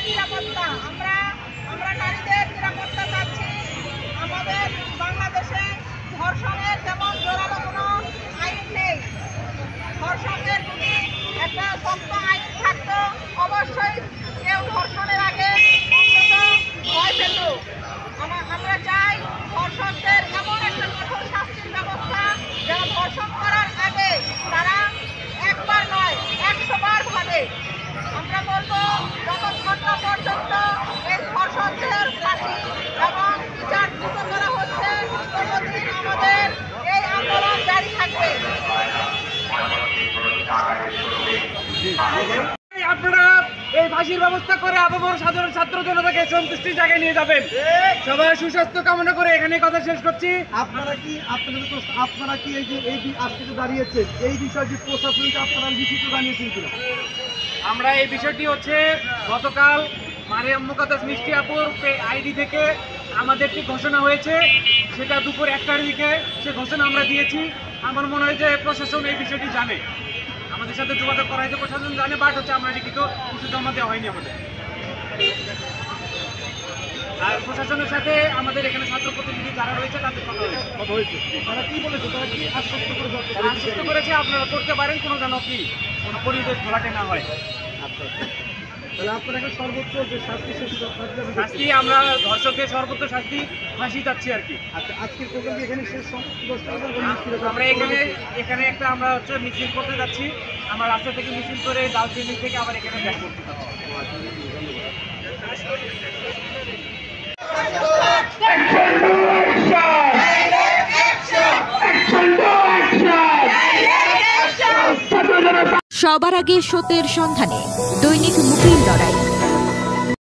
নিরাপত্তা, আমরা নারীদের নিরাপত্তা চাচ্ছি। আমাদের বাংলাদেশে ধর্ষণের তেমন জোরালো কোনো আইন নেই। ধর্ষণের যদি একটা শক্ত আইন থাকতো, অবশ্যই কেউ ধর্ষণের আগে অন্তত ভয় পেত। আমরা চাই ধর্ষকদের এমন একটা কঠোর শাস্তির ব্যবস্থা, যেন ধর্ষণ করার আগে তারা একবার নয় 100 বার ভাবে। আমরা বলবো যতক্ষণ না পর্যন্ত এই ধর্ষকদের ফাঁসি এবং বিচার দ্রুত করা হচ্ছে, ততদিন আমাদের এই আন্দোলন জারি থাকবে। আপনারা এই ফাঁসির ব্যবস্থা করে আপামর সাধারণ ছাত্র জনতাকে সন্তুষ্টির জায়গায় নিয়ে যাবেন। সবাই সুস্বাস্থ্য কামনা করে এখানে কথা শেষ করছি। আপনারা কি এই যে আজকে দাঁড়িয়েছেন, এই বিষয়টি প্রশাসনকে আপনারা লিখিত জানিয়েছেন কিনা? আমরা এই বিষয়টি হচ্ছে গতকাল মারিয়াম মুকাদ্দাস মিষ্টি আপুর আইডি থেকে আমাদেরকে ঘোষণা হয়েছে, সেটা দুপুর 1টার দিকে সে ঘোষণা আমরা দিয়েছি। আমার মনে হয় যে প্রশাসন এই বিষয়টি জানে, আমাদের সাথে যোগাযোগ করা হয়েছে, প্রশাসন জানে, বাট হচ্ছে আমরা লিখিত কিছু জমা দেওয়া হয়নি আমাদের। আর প্রশাসনের সাথে আমাদের এখানে ছাত্র প্রতিনিধি যারা রয়েছে তাদের কথা হয়েছে। তারা কি বলেছে, তারা কি আশ্বস্ত করেছে আপনারা করতে পারেন, কোনো যেন কি কোনো পরিবেশ ঘোলাটে না হয়। আচ্ছা, তাহলে আপনারা এখন সর্বোচ্চ যে শাস্তি আমরা ধর্ষকের সর্বোচ্চ শাস্তি ফাঁসি চাচ্ছি আর কি। আচ্ছা, আজকের প্রোগ্রাম এখানে শেষ আমরা এখানে একটা আমরা হচ্ছে মিছিল করতে যাচ্ছি। আমরা রাস্তা থেকে মিছিল করে ডাল বিল্ডিং থেকে আবার এখানে ব্যাক করতে যাচ্ছি। সবার আগে সত্যের সন্ধানে দৈনিক মুখের লড়াই।